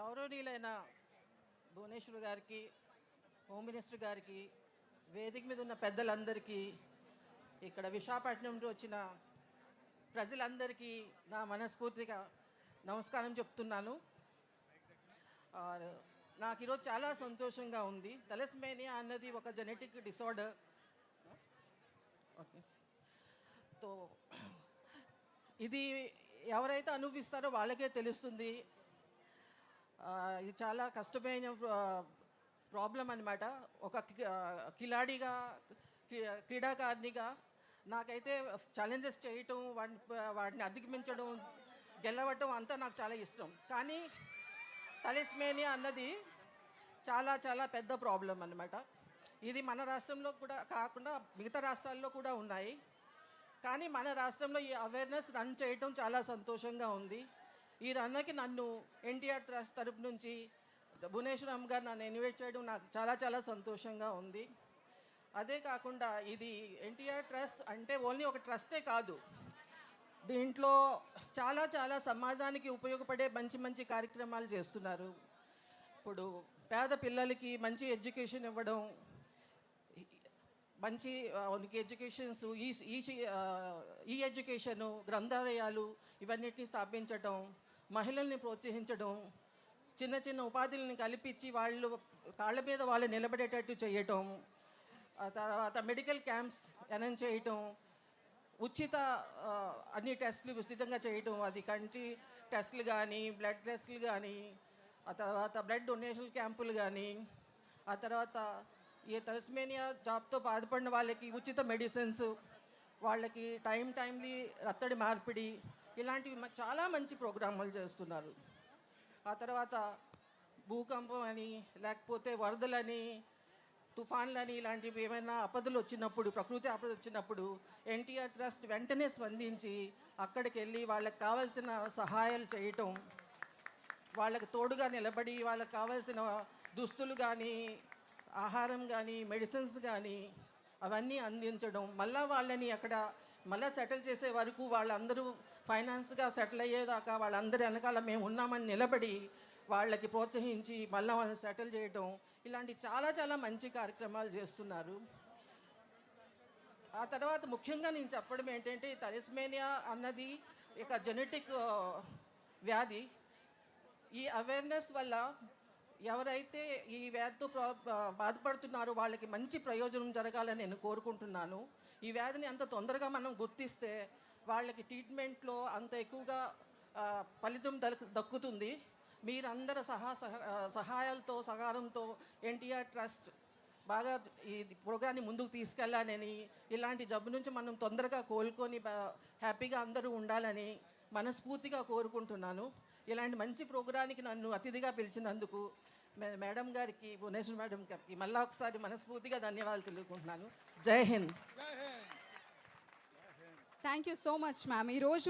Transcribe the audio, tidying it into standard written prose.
గౌరవనీయులైన భువనేశ్వర్ గారికి, home minister గారికి, వేదిక మీద ఉన్న పెద్దలందరికీ, ఇక్కడ విశాఖపట్నం నుండి వచ్చిన ప్రజలందరికీ నా మనస్ఫూర్తిగా నమస్కారం చెప్తున్నాను. నాకు ఈరోజు చాలా సంతోషంగా ఉంది. తలస్మేనియా అన్నది ఒక జెనెటిక్ డిసార్డర్. ఓకే, తో ఇది ఎవరైతే అనుభవిస్తారో వాళ్ళకే తెలుస్తుంది. ఇది చాలా కష్టమైన ప్రాబ్లం అనమాట. ఒక కిలాడిగా, క్రీడాకారిణిగా నాకైతే ఛాలెంజెస్ చేయటం, వాటిని అధిగమించడం, గెలవటం అంతా నాకు చాలా ఇష్టం. కానీ తలస్మేనియా అన్నది చాలా చాలా పెద్ద ప్రాబ్లం అన్నమాట. ఇది మన రాష్ట్రంలో కూడా కాకుండా మిగతా రాష్ట్రాల్లో కూడా ఉన్నాయి. కానీ మన రాష్ట్రంలో ఈ అవేర్నెస్ రన్ చేయటం చాలా సంతోషంగా ఉంది. ఈ రన్నకి నన్ను ఎన్టీఆర్ ట్రస్ట్ తరపు నుంచి భువనేశ్వరం గారు నన్ను ఇన్వైట్ చేయడం నాకు చాలా చాలా సంతోషంగా ఉంది. అదే కాకుండా ఇది ఎన్టీఆర్ ట్రస్ట్ అంటే ఓన్లీ ఒక ట్రస్టే కాదు, దీంట్లో చాలా చాలా సమాజానికి ఉపయోగపడే మంచి మంచి కార్యక్రమాలు చేస్తున్నారు. ఇప్పుడు పేద పిల్లలకి మంచి ఎడ్యుకేషన్ ఇవ్వడం, మంచి ఎడ్యుకేషన్స్, ఈ ఎడ్యుకేషను, గ్రంథాలయాలు ఇవన్నిటిని స్థాపించడం, మహిళల్ని ప్రోత్సహించడం, చిన్న చిన్న ఉపాధులను కల్పించి వాళ్ళు కాళ్ళ మీద వాళ్ళు నిలబడేటట్టు చేయటం, ఆ తర్వాత మెడికల్ క్యాంప్స్ అనౌన్స్ చేయటం, ఉచిత అన్ని టెస్టులు ఉచితంగా చేయటం, అది కంటి టెస్టులు కానీ, బ్లడ్ టెస్టులు కానీ, ఆ తర్వాత బ్లడ్ డొనేషన్ క్యాంపులు కానీ, ఆ తర్వాత ఈ తలస్మేనియా జాబ్తో బాధపడిన వాళ్ళకి ఉచిత మెడిసిన్స్, వాళ్ళకి టైంలీ రత్తడి మార్పిడి, ఇలాంటివి చాలా మంచి ప్రోగ్రాములు చేస్తున్నారు. ఆ తర్వాత భూకంపం అని, లేకపోతే వరదలని, తుఫాన్లని, ఇలాంటివి ఏమైనా ఆపదలు వచ్చినప్పుడు, ప్రకృతి ఆపదలు వచ్చినప్పుడు ఎన్టీఆర్ ట్రస్ట్ వెంటనే స్పందించి అక్కడికి వెళ్ళి వాళ్ళకి కావాల్సిన సహాయాలు చేయటం, వాళ్ళకి తోడుగా నిలబడి వాళ్ళకి కావాల్సిన దుస్తులు కానీ, ఆహారం కానీ, మెడిసిన్స్ కానీ అవన్నీ అందించడం, మళ్ళీ వాళ్ళని అక్కడ మళ్ళీ సెటిల్ చేసే వరకు వాళ్ళందరూ ఫైనాన్స్గా సెటిల్ అయ్యేదాకా వాళ్ళందరి వెనకాల మేము ఉన్నామని నిలబడి వాళ్ళకి ప్రోత్సహించి మళ్ళీ వాళ్ళని సెటిల్ చేయడం, ఇలాంటి చాలా చాలా మంచి కార్యక్రమాలు చేస్తున్నారు. ఆ తర్వాత ముఖ్యంగా నేను చెప్పడం ఏంటంటే, తలస్మేనియా అన్నది ఒక జెనెటిక్ వ్యాధి. ఈ అవేర్నెస్ వల్ల ఎవరైతే ఈ వ్యాధితో బాధపడుతున్నారో వాళ్ళకి మంచి ప్రయోజనం జరగాలని నేను కోరుకుంటున్నాను. ఈ వ్యాధిని అంత తొందరగా మనం గుర్తిస్తే వాళ్ళకి ట్రీట్మెంట్లో అంత ఎక్కువగా ఫలితం దక్కుతుంది. మీరందరి సహాయాలతో, సహకారంతో ఎన్టీఆర్ ట్రస్ట్ బాగా ఈ ప్రోగ్రాన్ని ముందుకు తీసుకెళ్ళాలని, ఇలాంటి జబ్బు నుంచి మనం తొందరగా కోలుకొని హ్యాపీగా అందరూ ఉండాలని మనస్ఫూర్తిగా కోరుకుంటున్నాను. ఇలాంటి మంచి ప్రోగ్రానికి నన్ను అతిథిగా పిలిచినందుకు మేడం గారికి, భువనేశ్వర్ మేడం గారికి మళ్ళీ ఒకసారి మనస్ఫూర్తిగా ధన్యవాదాలు తెలుపుకుంటున్నాను. జై Hind. Thank you so much ma'am. ఈరోజు